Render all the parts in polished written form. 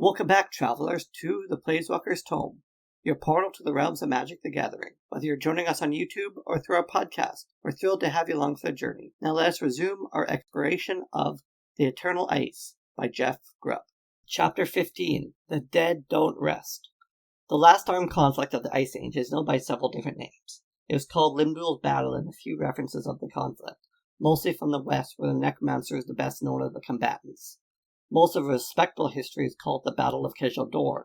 Welcome back, travelers, to the Planeswalker's Tome, your portal to the realms of Magic the Gathering. Whether you're joining us on YouTube or through our podcast, we're thrilled to have you along for the journey. Now let us resume our exploration of The Eternal Ice by Jeff Grubb. Chapter 15, The Dead Don't Rest. The last armed conflict of the Ice Age is known by several different names. It was called Limdul's Battle in a few references of the conflict, mostly from the west where the Necromancer is the best known of the combatants. Most of the respectable history is called the Battle of Kejildor,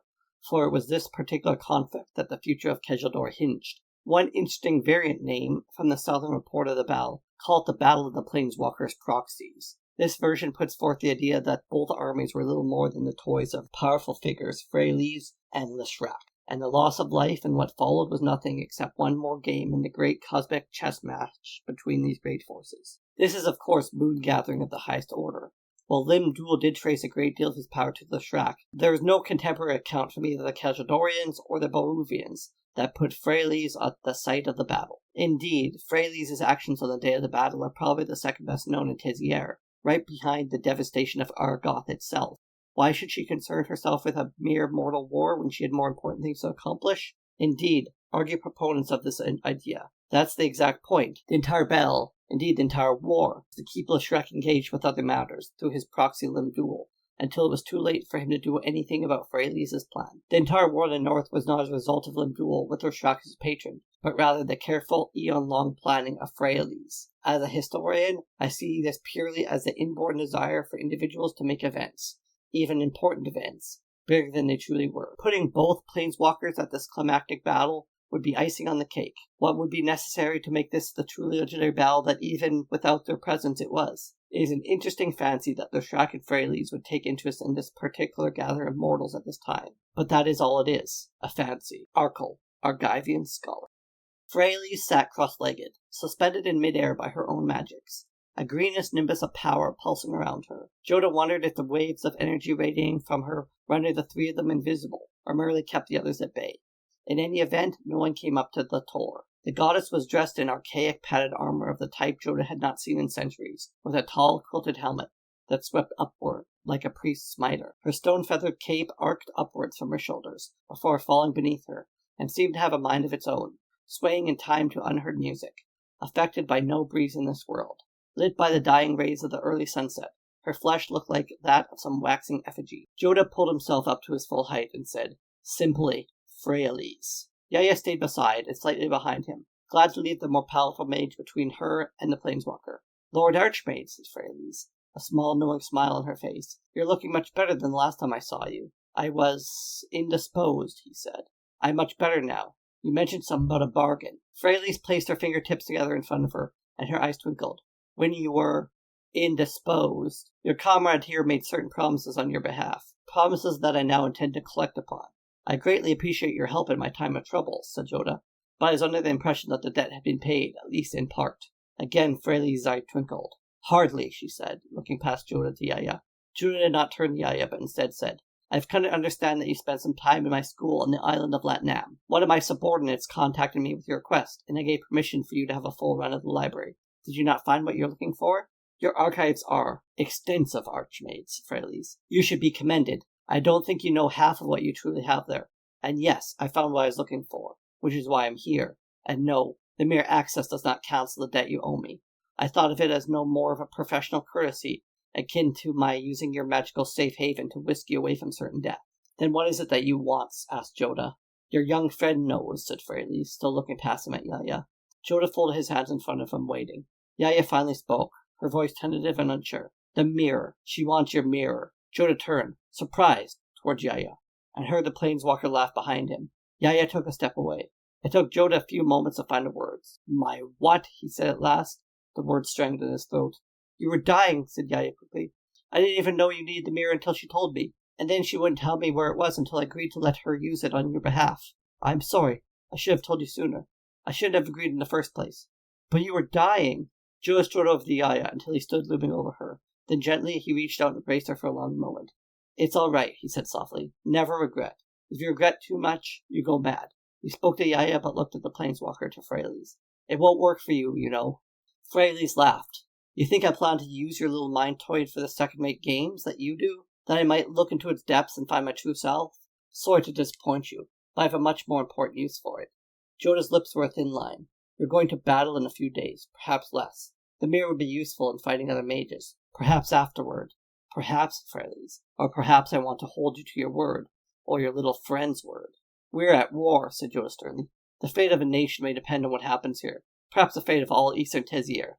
for it was this particular conflict that the future of Kejildor hinged. One interesting variant name from the southern report of the battle called the Battle of the Planeswalkers' Proxies. This version puts forth the idea that both armies were little more than the toys of powerful figures, Freyalise and Leshrac, and the loss of life and what followed was nothing except one more game in the great cosmic chess match between these great forces. This is, of course, moon gathering of the highest order. While Limdul did trace a great deal of his power to Leshrac, there is no contemporary account from either the Kejildorians or the Boruvians that put Freyalise at the site of the battle. Indeed, Freyalise's actions on the day of the battle are probably the second best known in Tizier, right behind the devastation of Argoth itself. Why should she concern herself with a mere mortal war when she had more important things to accomplish? Indeed, argue proponents of this idea. That's the exact point. The entire battle, indeed the entire war, was to keep Leshrac engaged with other matters through his proxy Limdul, until it was too late for him to do anything about Freyalise's plan. The entire war in the north was not as a result of Limdul with Leshrac as patron, but rather the careful, eon-long planning of Freyalise. As a historian, I see this purely as the inborn desire for individuals to make events, even important events, bigger than they truly were. Putting both planeswalkers at this climactic battle would be icing on the cake. What would be necessary to make this the truly legendary battle that even without their presence it was? It is an interesting fancy that Leshrac and Freyalise would take interest in this particular gathering of mortals at this time. But that is all it is, a fancy. Arkle, Argivian scholar. Freyalise sat cross-legged, suspended in midair by her own magics, a greenish nimbus of power pulsing around her. Jodah wondered if the waves of energy radiating from her rendered the three of them invisible, or merely kept the others at bay. In any event, no one came up to the Tor. The goddess was dressed in archaic padded armor of the type Jodah had not seen in centuries, with a tall quilted helmet that swept upward like a priest's mitre. Her stone-feathered cape arced upwards from her shoulders, before falling beneath her, and seemed to have a mind of its own, swaying in time to unheard music, affected by no breeze in this world. Lit by the dying rays of the early sunset, her flesh looked like that of some waxing effigy. Jodah pulled himself up to his full height and said, simply, Freyalise. Yaya stayed beside and slightly behind him, glad to leave the more powerful mage between her and the planeswalker. Lord Archmage, said Freyalise, a small knowing smile on her face. You're looking much better than the last time I saw you. I was indisposed, he said. I'm much better now. You mentioned something about a bargain. Freyalise placed her fingertips together in front of her, and her eyes twinkled. When you were indisposed, your comrade here made certain promises on your behalf, promises that I now intend to collect upon. I greatly appreciate your help in my time of trouble, said Jodah, but I was under the impression that the debt had been paid, at least in part. Again Freyalise's eye twinkled. Hardly, she said, looking past Jodah to Yaya. Jodah did not turn to Yaya, but instead said, I've come to understand that you spent some time in my school on the island of Latnam. One of my subordinates contacted me with your request, and I gave permission for you to have a full run of the library. Did you not find what you're looking for? Your archives are extensive, Archmage, Freyalise. You should be commended. I don't think you know half of what you truly have there. And yes, I found what I was looking for, which is why I'm here. And no, the mere access does not cancel the debt you owe me. I thought of it as no more of a professional courtesy, akin to my using your magical safe haven to whisk you away from certain death. Then what is it that you want? Asked Jodah. Your young friend knows, said Freyalise, still looking past him at Yaya. Jodah folded his hands in front of him, waiting. Yaya finally spoke, her voice tentative and unsure. The mirror. She wants your mirror. Jodah turned, surprised, towards Yaya, and heard the planeswalker laugh behind him. Yaya took a step away. It took Jodah a few moments to find the words. My what? He said at last, the words strangled in his throat. You were dying, said Yaya quickly. I didn't even know you needed the mirror until she told me, and then she wouldn't tell me where it was until I agreed to let her use it on your behalf. I'm sorry. I should have told you sooner. I shouldn't have agreed in the first place. But you were dying. Jodah strode over to Yaya until he stood looming over her. Then gently he reached out and embraced her for a long moment. It's all right, he said softly. Never regret. If you regret too much, you go mad. He spoke to Yaya but looked at the planeswalker to Freyalise. It won't work for you, you know. Freyalise laughed. You think I plan to use your little mind toy for the second-rate games that you do? that I might look into its depths and find my true self? Sorry to disappoint you, but I have a much more important use for it. Jodah's lips were a thin line. You're going to battle in a few days, perhaps less. The mirror would be useful in fighting other mages, perhaps afterward. Perhaps, Freyles, or perhaps I want to hold you to your word, or your little friend's word. We're at war, said Jodah sternly. The fate of a nation may depend on what happens here, perhaps the fate of all Eastern Tezier.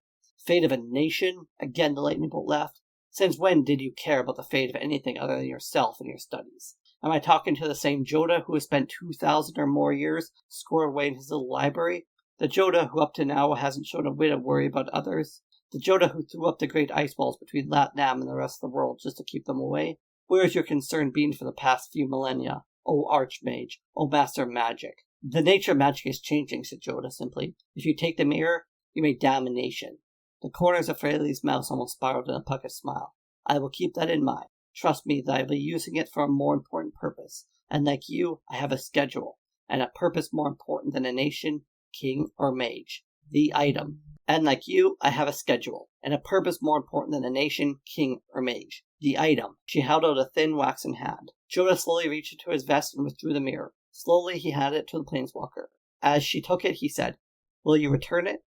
Fate of a nation? Again the lightning bolt laughed. Since when did you care about the fate of anything other than yourself and your studies? Am I talking to the same Jodah who has spent 2,000 or more years scored away in his little library? The Jodah who up to now hasn't shown a whit of worry about others? The Jodah who threw up the great ice walls between Latnam and the rest of the world just to keep them away? Where has your concern been for the past few millennia, O archmage, O master of magic? The nature of magic is changing, said Jodah simply. If you take the mirror, you may damn a nation. The corners of Freyle's mouth almost spiraled in a puckered smile. I will keep that in mind. Trust me that I will be using it for a more important purpose. And like you, I have a schedule, and a purpose more important than a nation, king, or mage. The item. And like you, I have a schedule, and a purpose more important than a nation, king, or mage. The item. She held out a thin waxen hand. Jodah slowly reached into his vest and withdrew the mirror. Slowly he handed it to the planeswalker. As she took it, he said, Will you return it?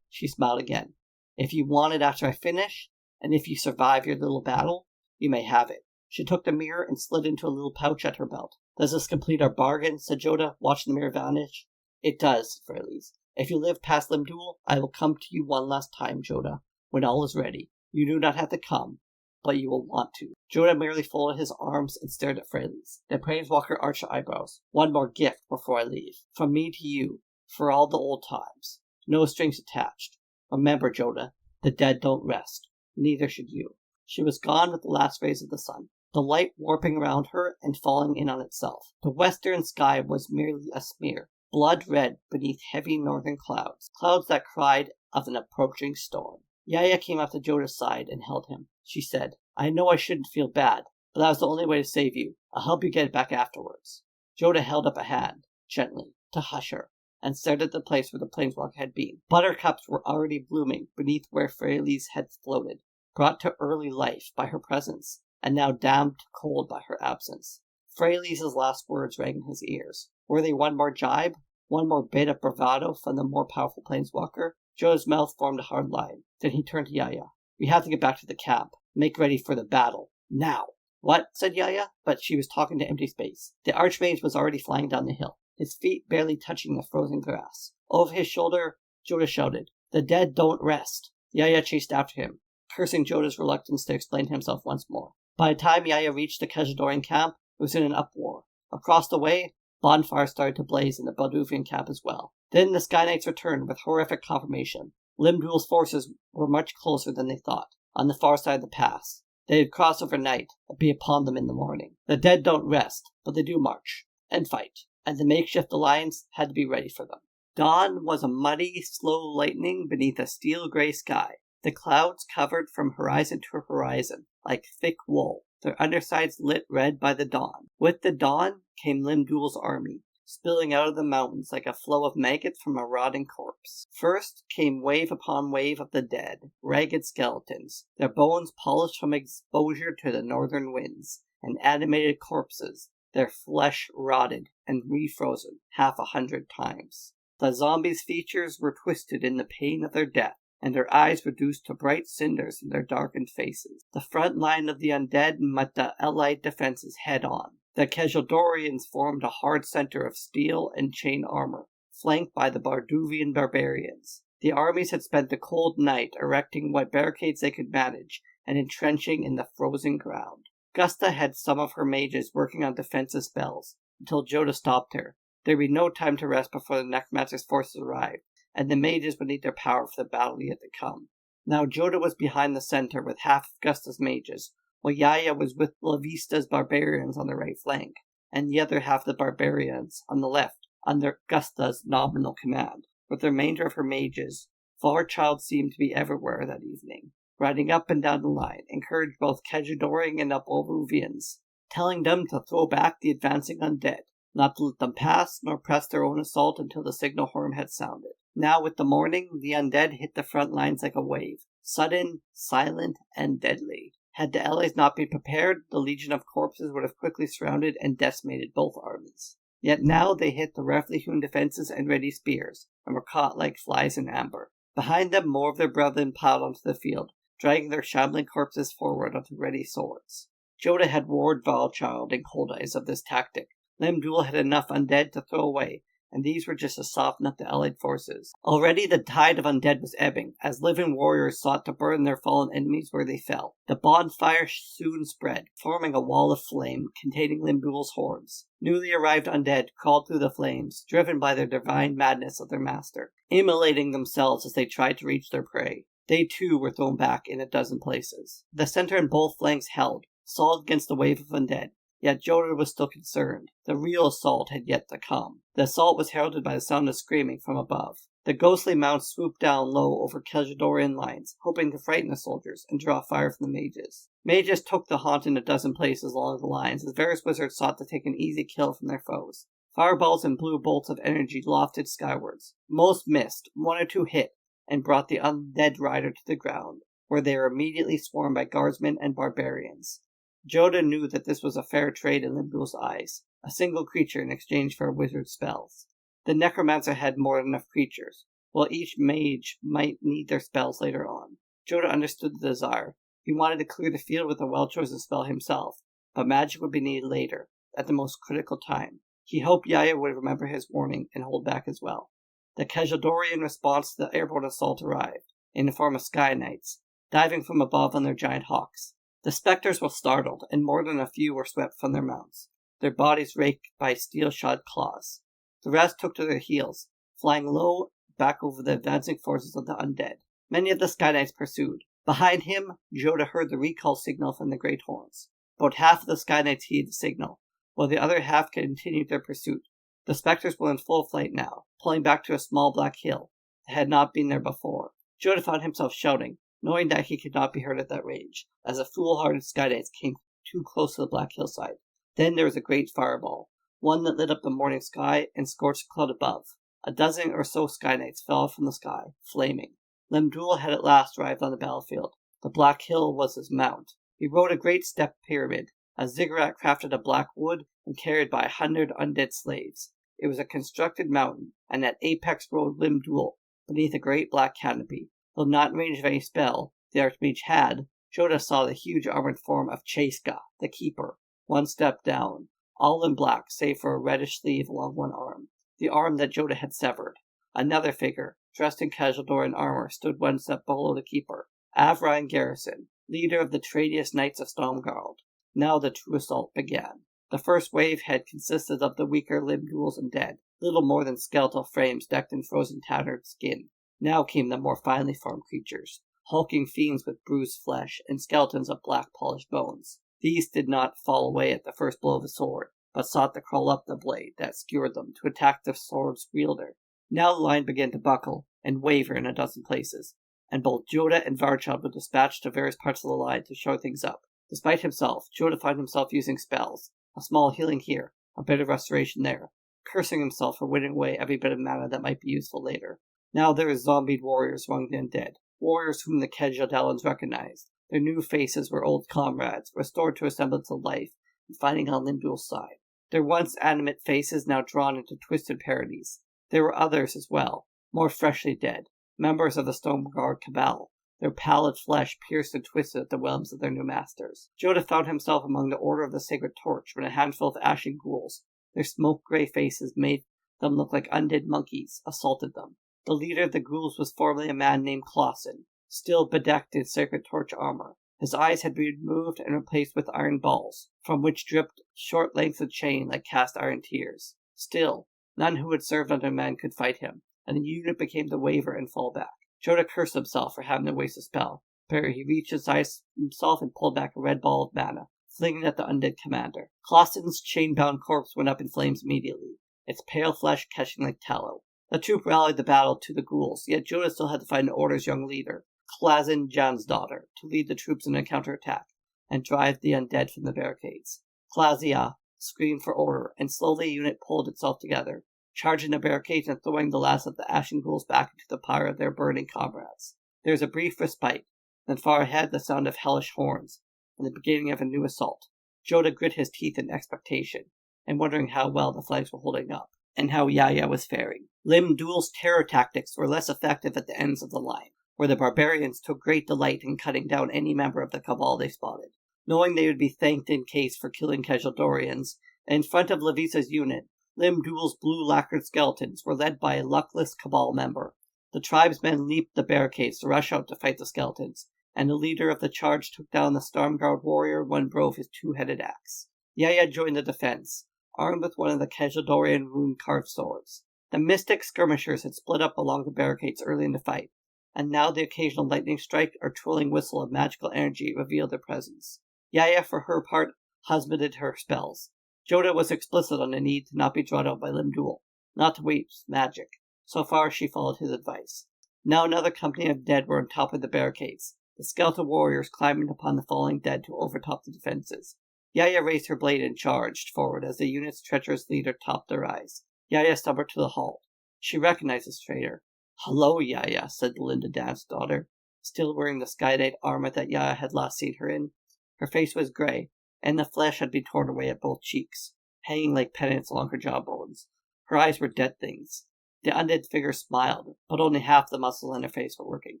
She smiled again. If you want it after I finish, and if you survive your little battle, you may have it. She took the mirror and slid into a little pouch at her belt. Does this complete our bargain? Said Jodah, watching the mirror vanish. It does, said Freyles. If you live past Limdul, I will come to you one last time, Jodah, when all is ready. You do not have to come, but you will want to. Jodah merely folded his arms and stared at Freyles. The planeswalker arched her eyebrows. One more gift before I leave. From me to you, for all the old times. No strings attached. Remember, Jodah, the dead don't rest. Neither should you. She was gone with the last rays of the sun, the light warping around her and falling in on itself. The western sky was merely a smear, blood red beneath heavy northern clouds, clouds that cried of an approaching storm. Yaya came up to Jodah's side and held him. She said, I know I shouldn't feel bad, but that was the only way to save you. I'll help you get it back afterwards. Jodah held up a hand, gently, to hush her, and stared at the place where the planeswalker had been. Buttercups were already blooming beneath where Freyles had floated, brought to early life by her presence, and now damned to cold by her absence. Freyles' last words rang in his ears. Were they one more jibe? One more bit of bravado from the more powerful planeswalker? Jodah's mouth formed a hard line. Then he turned to Yaya. We have to get back to the camp. Make ready for the battle. Now! What? Said Yaya, but she was talking to empty space. The archmage was already flying down the hill, his feet barely touching the frozen grass. Over his shoulder, Jodah shouted, The dead don't rest. Yaya chased after him, cursing Jodah's reluctance to explain himself once more. By the time Yaya reached the Keshadorian camp, it was in an uproar. Across the way, bonfires started to blaze in the Balduvian camp as well. Then the Sky Knights returned with horrific confirmation. Limdul's forces were much closer than they thought, on the far side of the pass. They had crossed overnight and be upon them in the morning. The dead don't rest, but they do march and fight, and the makeshift alliance had to be ready for them. Dawn was a muddy, slow lightning beneath a steel-gray sky. The clouds covered from horizon to horizon, like thick wool, their undersides lit red by the dawn. With the dawn came Limdul's army, spilling out of the mountains like a flow of maggots from a rotting corpse. First came wave upon wave of the dead, ragged skeletons, their bones polished from exposure to the northern winds, and animated corpses, their flesh rotted and refrozen 100 times. The zombies' features were twisted in the pain of their death, and their eyes reduced to bright cinders in their darkened faces. The front line of the undead met the allied defenses head-on. The Keshadorians formed a hard center of steel and chain armor, flanked by the Balduvian barbarians. The armies had spent the cold night erecting what barricades they could manage and entrenching in the frozen ground. Gusta had some of her mages working on defensive spells, until Jodah stopped her. There would be no time to rest before the Necromancer's forces arrived, and the mages would need their power for the battle yet to come. Now Jodah was behind the center with half of Gusta's mages, while Yaya was with La Vista's barbarians on the right flank, and the other half of the barbarians on the left, under Gusta's nominal command. With the remainder of her mages, Farchild seemed to be everywhere that evening, riding up and down the line, encouraged both Keshadorian and Balduvians, telling them to throw back the advancing undead, not to let them pass, nor press their own assault until the signal horn had sounded. Now with the morning, the undead hit the front lines like a wave, sudden, silent, and deadly. Had the allies not been prepared, the legion of corpses would have quickly surrounded and decimated both armies. Yet now they hit the roughly hewn defenses and ready spears, and were caught like flies in amber. Behind them, more of their brethren piled onto the field, dragging their shambling corpses forward onto ready swords. Jodah had warned Valchild and Cold Eyes of this tactic. Limdul had enough undead to throw away, and these were just to soften up the allied forces. Already the tide of undead was ebbing, as living warriors sought to burn their fallen enemies where they fell. The bonfire soon spread, forming a wall of flame containing Limdul's hordes. Newly arrived undead crawled through the flames, driven by the divine madness of their master, immolating themselves as they tried to reach their prey. They too were thrown back in a dozen places. The center and both flanks held, solid against the wave of undead. Yet Jodah was still concerned. The real assault had yet to come. The assault was heralded by the sound of screaming from above. The ghostly mounts swooped down low over Keldorian lines, hoping to frighten the soldiers and draw fire from the mages. Mages took the haunt in a dozen places along the lines as various wizards sought to take an easy kill from their foes. Fireballs and blue bolts of energy lofted skywards. Most missed, one or two hit, and brought the undead rider to the ground, where they were immediately swarmed by guardsmen and barbarians. Jodah knew that this was a fair trade in Limdul's eyes, a single creature in exchange for a wizard's spells. The necromancer had more than enough creatures, while each mage might need their spells later on. Jodah understood the desire. He wanted to clear the field with a well-chosen spell himself, but magic would be needed later, at the most critical time. He hoped Yaya would remember his warning and hold back as well. The Keldorian response to the airborne assault arrived, in the form of Sky Knights, diving from above on their giant hawks. The spectres were startled, and more than a few were swept from their mounts, their bodies raked by steel-shod claws. The rest took to their heels, flying low back over the advancing forces of the undead. Many of the Sky Knights pursued. Behind him, Jodah heard the recall signal from the Great Horns. About half of the Sky Knights heeded the signal, while the other half continued their pursuit. The spectres were in full flight now, pulling back to a small black hill that had not been there before. Jodah found himself shouting, knowing that he could not be heard at that range, as the foolhardy Sky Knights came too close to the black hillside. Then there was a great fireball, one that lit up the morning sky and scorched the cloud above. A dozen or so Sky Knights fell from the sky, flaming. Limdul had at last arrived on the battlefield. The black hill was his mount. He rode a great step pyramid, a ziggurat crafted of black wood and carried by 100 undead slaves. It was a constructed mountain, and at apex rode Limdul, beneath a great black canopy. Though not in range of any spell the archmage had, Jodah saw the huge armored form of Chaska, the keeper, one step down, all in black save for a reddish sleeve along one arm, the arm that Jodah had severed. Another figure, dressed in Keldorian armor, stood one step below the keeper, Avrine Garrison, leader of the traitious Knights of Stormgarld. Now the true assault began. The first wave had consisted of the weaker Limduls and dead, little more than skeletal frames decked in frozen tattered skin. Now came the more finely formed creatures, hulking fiends with bruised flesh and skeletons of black polished bones. These did not fall away at the first blow of the sword, but sought to crawl up the blade that skewered them to attack the sword's wielder. Now the line began to buckle and waver in a dozen places, and both Jodah and Varchad were dispatched to various parts of the line to shore things up. Despite himself, Jodah found himself using spells, a small healing here, a bit of restoration there, cursing himself for winning away every bit of mana that might be useful later. Now there were zombied warriors among the undead, warriors whom the Keldorians recognized. Their new faces were old comrades, restored to a semblance of life, and fighting on Limdul's side. Their once animate faces now drawn into twisted parodies. There were others as well, more freshly dead, members of the Stormguard Cabal, their pallid flesh pierced and twisted at the webs of their new masters. Jodah found himself among the Order of the Sacred Torch when a handful of ashen ghouls, their smoke-grey faces made them look like undead monkeys, assaulted them. The leader of the ghouls was formerly a man named Clausen, still bedecked in Sacred Torch armor. His eyes had been removed and replaced with iron balls, from which dripped short lengths of chain like cast iron tears. Still, none who had served under men could fight him, and the unit became to waver and fall back. Jodah cursed himself for having to waste a spell, but he reached his eyes himself and pulled back a red ball of mana, flinging at the undead commander. Clausen's chain-bound corpse went up in flames immediately, its pale flesh catching like tallow. The troop rallied the battle to the ghouls, yet Jodah still had to find the Order's young leader, Klazin Jansdaughter, to lead the troops in a counterattack and drive the undead from the barricades. Klazia screamed for order, and slowly the unit pulled itself together, charging the barricades and throwing the last of the ashen ghouls back into the pyre of their burning comrades. There was a brief respite, then far ahead the sound of hellish horns, and the beginning of a new assault. Jodah grit his teeth in expectation, and wondering how well the flags were holding up, and how Yaya was faring. Lim-Dul's terror tactics were less effective at the ends of the line, where the barbarians took great delight in cutting down any member of the cabal they spotted. Knowing they would be thanked in case for killing Kajaldorians, in front of Levisa's unit, Lim-Dul's blue lacquered skeletons were led by a luckless cabal member. The tribesmen leaped the barricades to rush out to fight the skeletons, and the leader of the charge took down the Stormguard warrior when drove his two-headed axe. Yaya joined the defense, armed with one of the Kajaldorian rune-carved swords. The mystic skirmishers had split up along the barricades early in the fight, and now the occasional lightning strike or trilling whistle of magical energy revealed their presence. Yaya, for her part, husbanded her spells. Jodah was explicit on the need to not be drawn out by Lim-Dul, not to waste magic. So far she followed his advice. Now another company of dead were on top of the barricades, the skeletal warriors climbing upon the falling dead to overtop the defenses. Yaya raised her blade and charged forward as the unit's treacherous leader topped their eyes. Yaya stumbled to the halt. She recognized his traitor. "Hello, Yaya," said Belinda Dan's daughter, still wearing the Sky Knight armor that Yaya had last seen her in. Her face was grey, and the flesh had been torn away at both cheeks, hanging like pennants along her jawbones. Her eyes were dead things. The undead figure smiled, but only half the muscles in her face were working.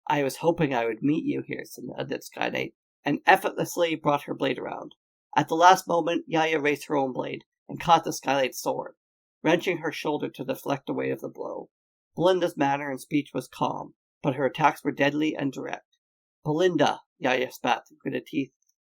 "I was hoping I would meet you here," said the undead Sky Knight, and effortlessly brought her blade around. At the last moment, Yaya raised her own blade and caught the Sky Knight's sword, wrenching her shoulder to deflect the weight of the blow. Belinda's manner and speech was calm, but her attacks were deadly and direct. "Belinda," Yaya spat through gritted teeth,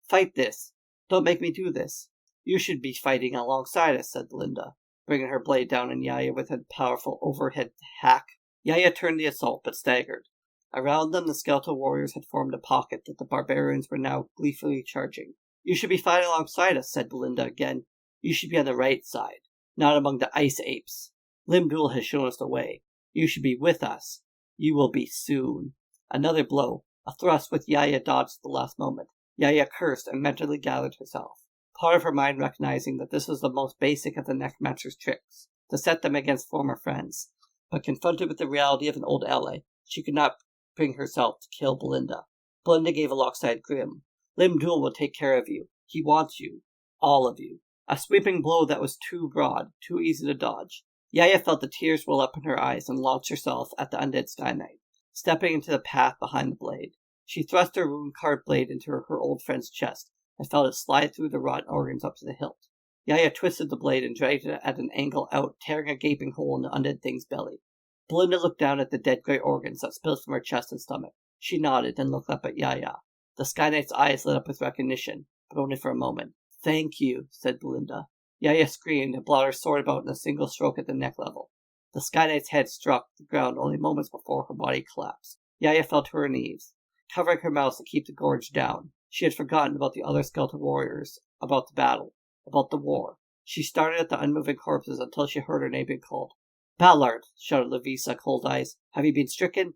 "fight this. Don't make me do this." "You should be fighting alongside us," said Belinda, bringing her blade down on Yaya with a powerful overhead hack. Yaya turned the assault, but staggered. Around them, the skeletal warriors had formed a pocket that the barbarians were now gleefully charging. "You should be fighting alongside us," said Belinda again. "You should be on the right side, not among the ice apes. Lim-Dul has shown us the way. You should be with us. You will be soon." Another blow, a thrust which Yaya dodged at the last moment. Yaya cursed and mentally gathered herself, part of her mind recognizing that this was the most basic of the necromancer's tricks, to set them against former friends. But confronted with the reality of an old ally, she could not bring herself to kill Belinda. Belinda gave a lopsided grin. "Lim-Dul will take care of you. He wants you. All of you." A sweeping blow that was too broad, too easy to dodge. Yaya felt the tears well up in her eyes and launched herself at the undead Sky Knight, stepping into the path behind the blade. She thrust her rune-carved blade into her old friend's chest and felt it slide through the rotten organs up to the hilt. Yaya twisted the blade and dragged it at an angle out, tearing a gaping hole in the undead thing's belly. Belinda looked down at the dead grey organs that spilled from her chest and stomach. She nodded and looked up at Yaya. The Sky Knight's eyes lit up with recognition, but only for a moment. "Thank you," said Belinda. Yaya screamed and brought her sword about in a single stroke at the neck level. The Sky Knight's head struck the ground only moments before her body collapsed. Yaya fell to her knees, covering her mouth to keep the gorge down. She had forgotten about the other skeletal warriors, about the battle, about the war. She started at the unmoving corpses until she heard her name being called. "Ballard!" shouted Levisa, cold eyes. "Have you been stricken?"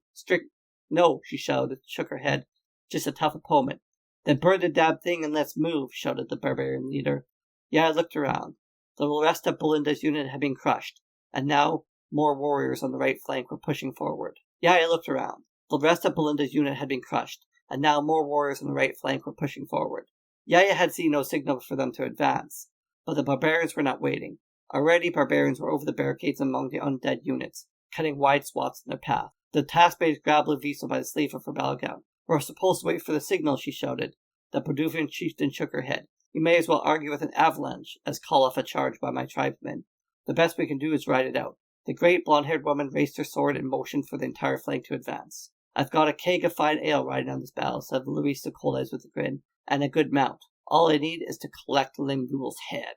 "No," she shouted, shook her head. "Just a tough opponent." "Then burn the damn thing and let's move," shouted the barbarian leader. Yaya looked around. The rest of Belinda's unit had been crushed, and now more warriors on the right flank were pushing forward. Yaya looked around. The rest of Belinda's unit had been crushed, and now more warriors on the right flank were pushing forward. Yaya had seen no signal for them to advance, but the barbarians were not waiting. Already barbarians were over the barricades among the undead units, cutting wide swaths in their path. The task-mate grabbed Levisa by the sleeve of her battle gown. "We're supposed to wait for the signal," she shouted. The Paduvian chieftain shook her head. "You may as well argue with an avalanche as call off a charge by my tribesmen. The best we can do is ride it out." The great blonde-haired woman raised her sword and motioned for the entire flank to advance. "I've got a keg of fine ale riding on this battle," said Louisa Cold Eyes with a grin, "and a good mount. All I need is to collect Lim-Dul's head."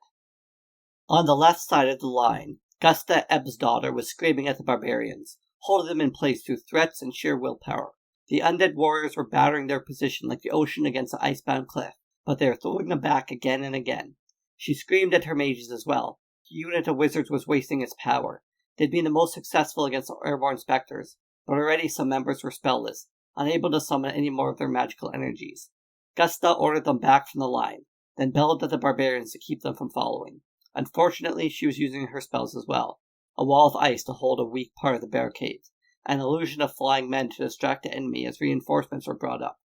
On the left side of the line, Gusta Ebbsdaughter was screaming at the barbarians, holding them in place through threats and sheer willpower. The undead warriors were battering their position like the ocean against the icebound cliff, but they were throwing them back again and again. She screamed at her mages as well. The unit of wizards was wasting its power. They'd been the most successful against the airborne specters, but already some members were spellless, unable to summon any more of their magical energies. Gusta ordered them back from the line, then bellowed at the barbarians to keep them from following. Unfortunately, she was using her spells as well. A wall of ice to hold a weak part of the barricade, an illusion of flying men to distract the enemy as reinforcements were brought up.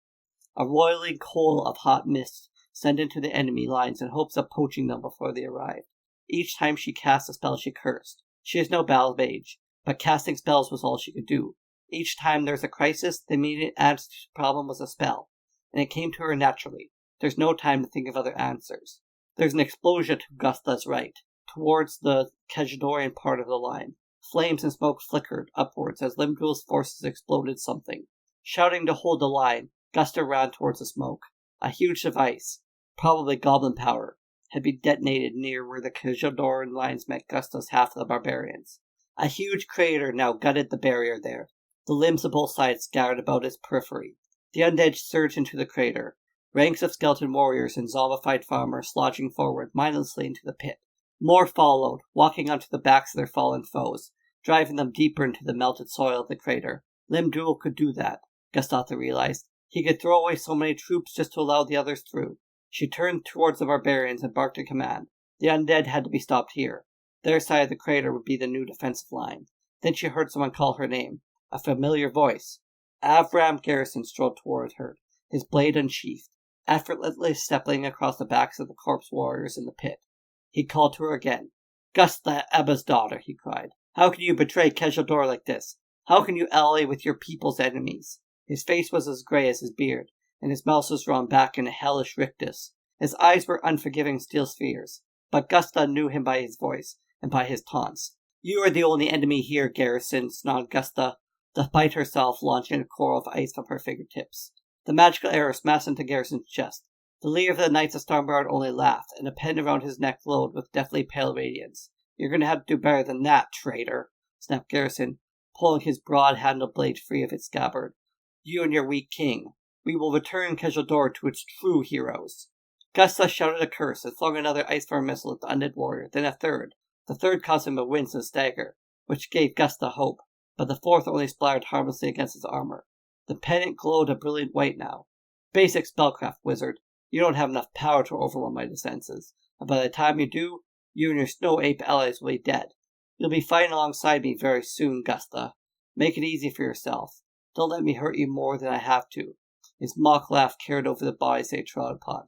a roiling coal of hot mist sent into the enemy lines in hopes of poaching them before they arrived. Each time she cast a spell she cursed. She is no battle mage, but casting spells was all she could do. Each time there was a crisis, the immediate answer to the problem was a spell, and it came to her naturally. There's no time to think of other answers. There's an explosion to Gusta's right, towards the Kajadorian part of the line. Flames and smoke flickered upwards as Limdrul's forces exploded something. Shouting to hold the line, Gusta ran towards the smoke. A huge device, probably goblin power, had been detonated near where the Kajadorian lines met Gusta's half of the barbarians. A huge crater now gutted the barrier there. The limbs of both sides scattered about its periphery. The undead surged into the crater, ranks of skeleton warriors and zombified farmers slodging forward mindlessly into the pit. More followed, walking onto the backs of their fallen foes, driving them deeper into the melted soil of the crater. Limdrul could do that, Gustava realized. He could throw away so many troops just to allow the others through. She turned towards the barbarians and barked a command. The undead had to be stopped here. Their side of the crater would be the new defensive line. Then she heard someone call her name. A familiar voice. Avram Garrison strode toward her, his blade unsheathed, effortlessly stepping across the backs of the corpse warriors in the pit. He called to her again. Gusta, Ebba's daughter, he cried. How can you betray Keshador like this? How can you ally with your people's enemies? His face was as grey as his beard, and his mouth was drawn back in a hellish rictus. His eyes were unforgiving steel spheres, but Gusta knew him by his voice and by his taunts. You are the only enemy here, Garrison, snarled Gusta, despite herself launching a coral of ice from her fingertips. The magical arrow smashed into Garrison's chest. The leader of the Knights of Stormguard only laughed, and a pen around his neck glowed with deathly pale radiance. You're going to have to do better than that, traitor, snapped Garrison, pulling his broad-handled blade free of its scabbard. You and your weak king. We will return Keshador to its true heroes. Gusta shouted a curse and flung another ice-form missile at the undead warrior, then a third. The third caused him to wince and stagger, which gave Gusta hope, but the fourth only splattered harmlessly against his armor. The pennant glowed a brilliant white now. Basic spellcraft, wizard. You don't have enough power to overwhelm my defenses, and by the time you do, you and your snow ape allies will be dead. You'll be fighting alongside me very soon, Gusta. Make it easy for yourself. Don't let me hurt you more than I have to. His mock laugh carried over the bodies they trod upon.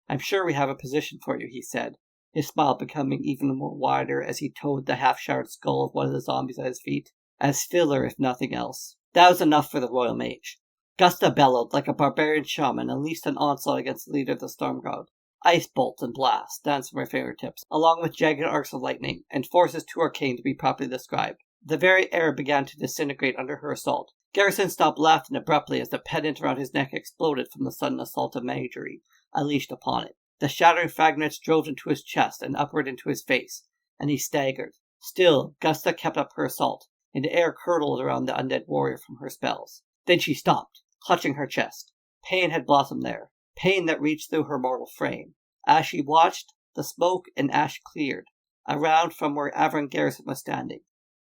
I'm sure we have a position for you, he said, his smile becoming even more wider as he towed the half-shattered skull of one of the zombies at his feet, as filler if nothing else. That was enough for the royal mage. Gusta bellowed like a barbarian shaman and unleashed an onslaught against the leader of the Stormguard. Ice bolts and blasts danced from her fingertips, along with jagged arcs of lightning, and forces too arcane to be properly described. The very air began to disintegrate under her assault. Garrison stopped laughing abruptly as the pendant around his neck exploded from the sudden assault of magery unleashed upon it. The shattering fragments drove into his chest and upward into his face, and he staggered. Still, Gusta kept up her assault, and the air curdled around the undead warrior from her spells. Then she stopped, clutching her chest. Pain had blossomed there, pain that reached through her mortal frame. As she watched, the smoke and ash cleared, around from where Avram Garrison was standing.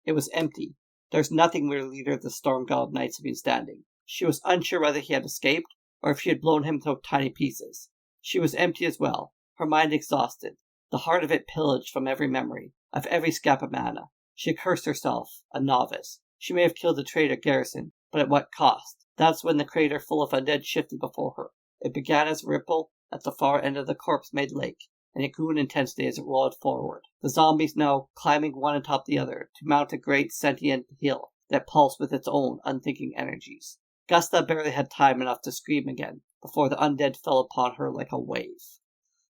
It was empty. There was nothing where the leader of the Stormguard Knights had been standing. She was unsure whether he had escaped, or if she had blown him to tiny pieces. She was empty as well, her mind exhausted, the heart of it pillaged from every memory, of every scrap of mana. She cursed herself, a novice. She may have killed the traitor Garrison, but at what cost? That's when the crater full of undead shifted before her. It began as a ripple at the far end of the corpse-made lake, and it grew in intensity as it rolled forward. The zombies now climbing one atop the other to mount a great sentient hill that pulsed with its own unthinking energies. Gusta barely had time enough to scream again before the undead fell upon her like a wave.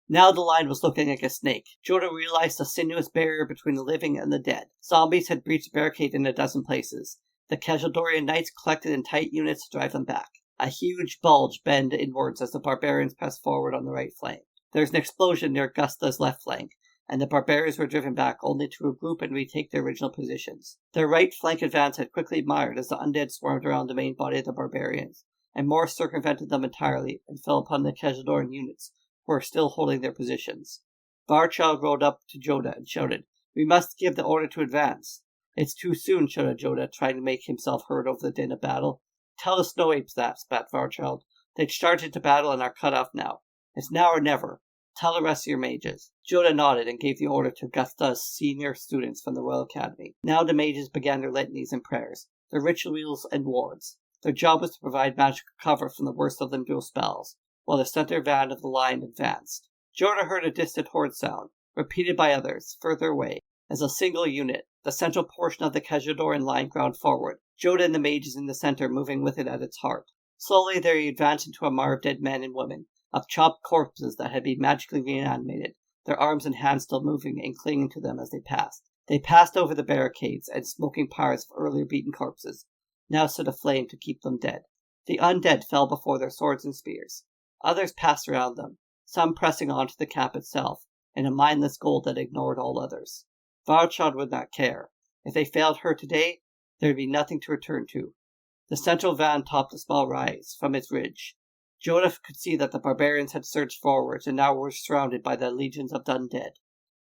Now the line was looking like a snake. Jodah realized a sinuous barrier between the living and the dead. Zombies had breached the barricade in a dozen places. The Keshadorian knights collected in tight units to drive them back. A huge bulge bent inwards as the barbarians pressed forward on the right flank. There was an explosion near Gusta's left flank, and the barbarians were driven back only to regroup and retake their original positions. Their right flank advance had quickly mired as the undead swarmed around the main body of the barbarians, and more circumvented them entirely and fell upon the Keshadorian units, who were still holding their positions. Varchild rode up to Jodah and shouted, "We must give the order to advance." "It's too soon," shouted Jodah, trying to make himself heard over the din of battle. "Tell the snow apes that," spat Varchild. "They'd charged into battle and are cut off now. It's now or never. Tell the rest of your mages." Jodah nodded and gave the order to Gusta's senior students from the Royal Academy. Now the mages began their litanies and prayers, their rituals and wards, Their job was to provide magical cover from the worst of Limdul spells, while the center van of the line advanced. Jodah heard a distant horn sound, repeated by others, further away. As a single unit, the central portion of the Khajidoran line ground forward, Jodah and the mages in the center moving with it at its heart. Slowly they advanced into a mire of dead men and women, of chopped corpses that had been magically reanimated, their arms and hands still moving and clinging to them as they passed. They passed over the barricades and smoking pyres of earlier beaten corpses, now stood aflame to keep them dead. The undead fell before their swords and spears. Others passed around them, some pressing on to the camp itself, in a mindless goal that ignored all others. Varchad would not care. If they failed her today, there would be nothing to return to. The central van topped a small rise from its ridge. Jodah could see that the barbarians had surged forwards and now were surrounded by the legions of undead.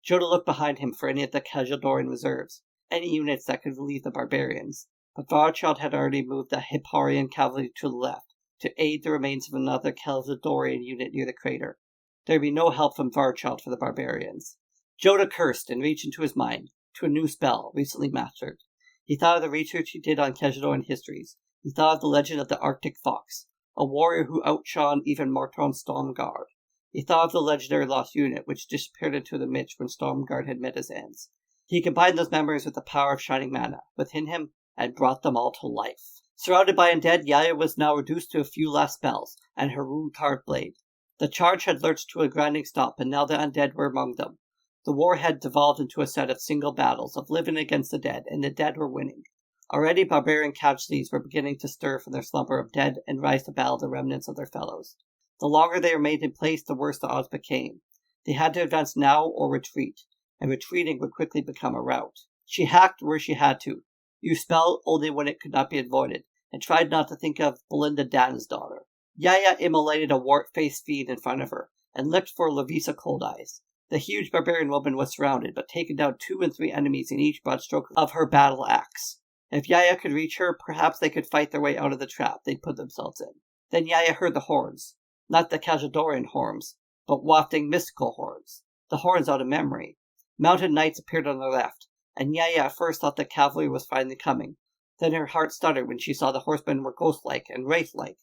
Jodah looked behind him for any of the Khajidoran reserves, any units that could relieve the barbarians, but Varchad had already moved the Hipparian cavalry to the left, to aid the remains of another Khajidoran unit near the crater. There would be no help from Varchad for the barbarians. Jodah cursed and reached into his mind, to a new spell, recently mastered. He thought of the research he did on Khajidoran histories. He thought of the legend of the Arctic Fox, a warrior who outshone even Morton's Stormguard. He thought of the legendary lost unit which disappeared into the mist when Stormguard had met his ends. He combined those memories with the power of shining mana within him and brought them all to life. Surrounded by undead, Yaya was now reduced to a few last spells and her rune-carved blade. The charge had lurched to a grinding stop, and now the undead were among them. The war had devolved into a set of single battles of living against the dead, and the dead were winning. Already barbarian casualties were beginning to stir from their slumber of dead and rise to battle the remnants of their fellows. The longer they remained in place, the worse the odds became. They had to advance now or retreat, and retreating would quickly become a rout. She hacked where she had to, used spell only when it could not be avoided, and tried not to think of Belinda Dan's daughter. Yaya immolated a wart-faced fiend in front of her, and looked for Lavisa Cold Eyes. The huge barbarian woman was surrounded, but taken down 2 and 3 enemies in each broad stroke of her battle axe. If Yaya could reach her, perhaps they could fight their way out of the trap they'd put themselves in. Then Yaya heard the horns. Not the Khajidoran horns, but wafting mystical horns. The horns out of memory. Mounted knights appeared on their left, and Yaya at first thought the cavalry was finally coming. Then her heart stuttered when she saw the horsemen were ghost-like and wraith-like.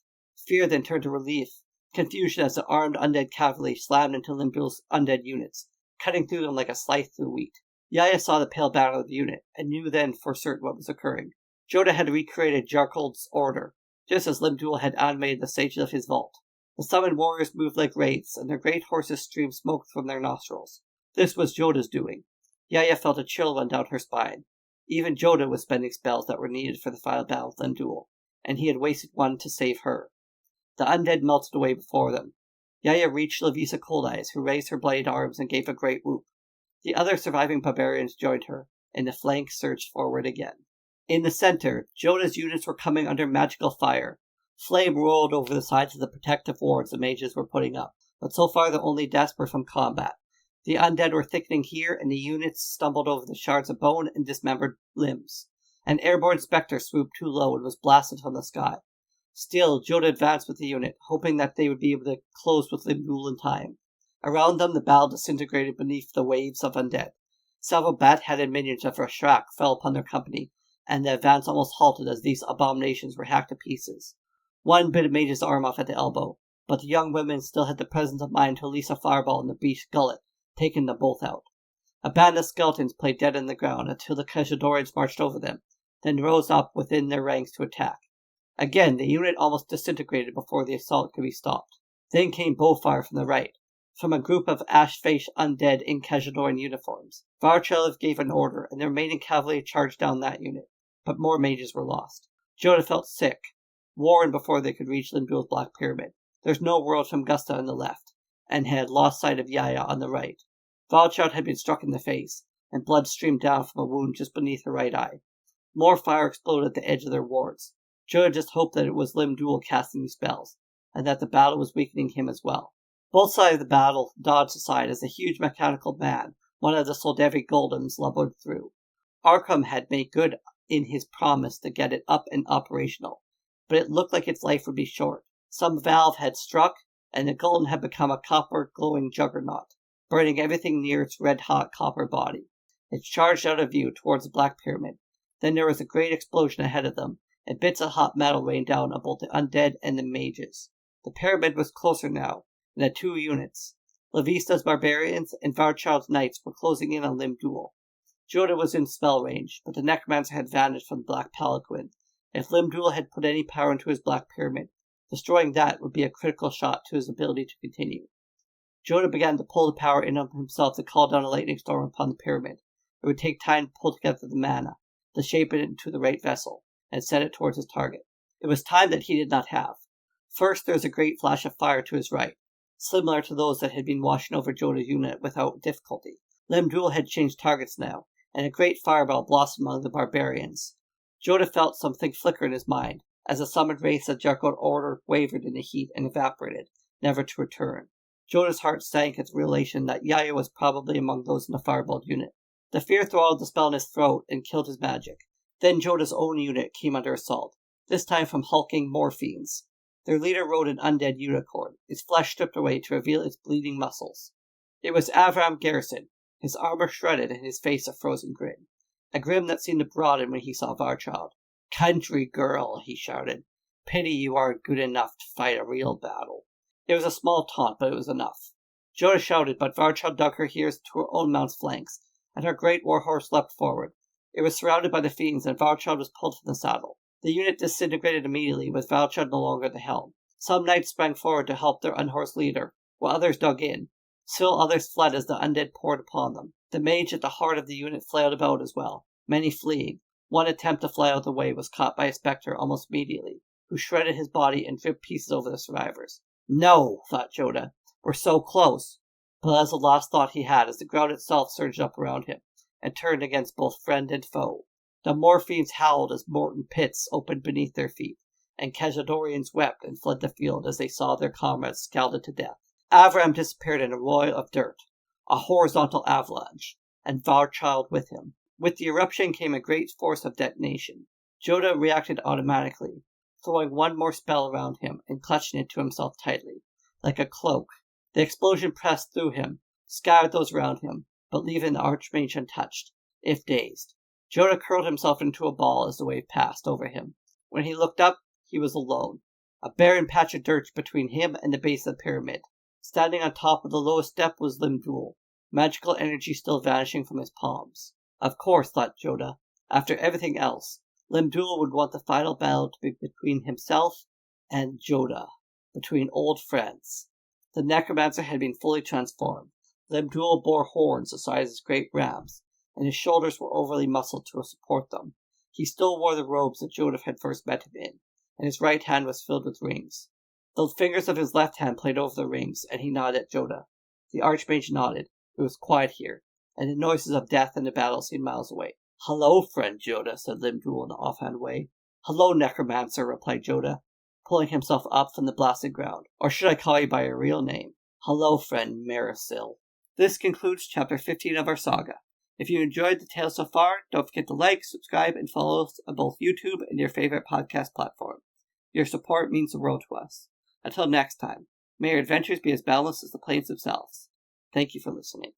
Fear then turned to relief, confusion as the armed undead cavalry slammed into Limdul's undead units, cutting through them like a scythe through wheat. Yaya saw the pale battle of the unit, and knew then for certain what was occurring. Jodah had recreated Jarkold's order, just as Limdul had animated the sages of his vault. The summoned warriors moved like wraiths, and their great horses streamed smoke from their nostrils. This was Jodah's doing. Yaya felt a chill run down her spine. Even Jodah was spending spells that were needed for the final battle of Limdul, and he had wasted one to save her. The undead melted away before them. Yaya reached Lavisa Cold Eyes, who raised her blade arms and gave a great whoop. The other surviving barbarians joined her, and the flank surged forward again. In the center, Jodah's units were coming under magical fire. Flame rolled over the sides of the protective wards the mages were putting up, but so far the only deaths were from combat. The undead were thickening here, and the units stumbled over the shards of bone and dismembered limbs. An airborne spectre swooped too low and was blasted from the sky. Still, Jodah advanced with the unit, hoping that they would be able to close with Limdul in time. Around them, the battle disintegrated beneath the waves of undead. Several bat-headed minions of Rashrak fell upon their company, and the advance almost halted as these abominations were hacked to pieces. One bit made his arm off at the elbow, but the young women still had the presence of mind to release a fireball in the beast's gullet, taking them both out. A band of skeletons played dead on the ground until the Khajidorans marched over them, then rose up within their ranks to attack. Again, the unit almost disintegrated before the assault could be stopped. Then came bowfire from the right, from a group of ash-faced undead in Khajidoran uniforms. Varchelev gave an order, and the remaining cavalry charged down that unit, but more mages were lost. Jodah felt sick, worn before they could reach Limdul's Black Pyramid. There was no world from Gusta on the left, and had lost sight of Yaya on the right. Valchad had been struck in the face, and blood streamed down from a wound just beneath her right eye. More fire exploded at the edge of their wards. Jodah just hoped that it was Limdul casting these spells, and that the battle was weakening him as well. Both sides of the battle dodged aside as a huge mechanical man, one of the Soldevi Golems, lumbered through. Arkham had made good in his promise to get it up and operational, but it looked like its life would be short. Some valve had struck, and the golem had become a copper-glowing juggernaut, burning everything near its red-hot copper body. It charged out of view towards the Black Pyramid. Then there was a great explosion ahead of them, and bits of hot metal rained down on both the undead and the mages. The pyramid was closer now, and had 2 units. Levista's barbarians and Varchild's knights were closing in on Limdul. Jodah was in spell range, but the necromancer had vanished from the Black Palanquin. If Limdul had put any power into his Black Pyramid, destroying that would be a critical shot to his ability to continue. Jodah began to pull the power in on himself to call down a lightning storm upon the pyramid. It would take time to pull together the mana, to shape it into the right vessel, and set it towards his target. It was time that he did not have. First, there was a great flash of fire to his right, similar to those that had been washing over Jodah's unit without difficulty. Limdul had changed targets now, and a great fireball blossomed among the barbarians. Jodah felt something flicker in his mind, as the summoned wraiths that Jarkod ordered wavered in the heat and evaporated, never to return. Jodah's heart sank at the realization that Yaya was probably among those in the fireballed unit. The fear throttled the spell in his throat and killed his magic. Then Jodah's own unit came under assault, this time from hulking morphines. Their leader rode an undead unicorn, its flesh stripped away to reveal its bleeding muscles. It was Avram Garrison, his armor shredded and his face a frozen grin. A grin that seemed to broaden when he saw Varchild. "Country girl," he shouted. "Pity you aren't good enough to fight a real battle." It was a small taunt, but it was enough. Jodah shouted, but Varchild dug her heels to her own mount's flanks, and her great warhorse leapt forward. It was surrounded by the fiends, and Varchild was pulled from the saddle. The unit disintegrated immediately, with Varchild no longer at the helm. Some knights sprang forward to help their unhorsed leader, while others dug in. Still others fled as the undead poured upon them. The mage at the heart of the unit flailed about as well, many fleeing. One attempt to fly out of the way was caught by a spectre almost immediately, who shredded his body and dripped pieces over the survivors. No, thought Jodah, we're so close. But that was the last thought he had as the ground itself surged up around him, and turned against both friend and foe. The morphines howled as molten pits opened beneath their feet, and Kajadorians wept and fled the field as they saw their comrades scalded to death. Avram disappeared in a roil of dirt, a horizontal avalanche, and Varchild with him. With the eruption came a great force of detonation. Jodah reacted automatically, throwing one more spell around him and clutching it to himself tightly, like a cloak. The explosion pressed through him, scattered those around him, but leaving the archmage untouched, if dazed. Jodah curled himself into a ball as the wave passed over him. When he looked up, he was alone. A barren patch of dirt between him and the base of the pyramid. Standing on top of the lowest step was Limdul, magical energy still vanishing from his palms. Of course, thought Jodah, after everything else, Limdul would want the final battle to be between himself and Jodah, between old friends. The necromancer had been fully transformed. Limdul bore horns the size of great rams, and his shoulders were overly muscled to support them. He still wore the robes that Jodah had first met him in, and his right hand was filled with rings. The fingers of his left hand played over the rings, and he nodded at Jodah. The archmage nodded. It was quiet here, and the noises of death and the battle seemed miles away. "Hello, friend Jodah," said Limdul in an offhand way. "Hello, necromancer," replied Jodah, pulling himself up from the blasted ground. "Or should I call you by your real name? Hello, friend Marisil." This concludes Chapter 15 of our saga. If you enjoyed the tale so far, don't forget to like, subscribe, and follow us on both YouTube and your favorite podcast platform. Your support means the world to us. Until next time, may your adventures be as boundless as the plains themselves. Thank you for listening.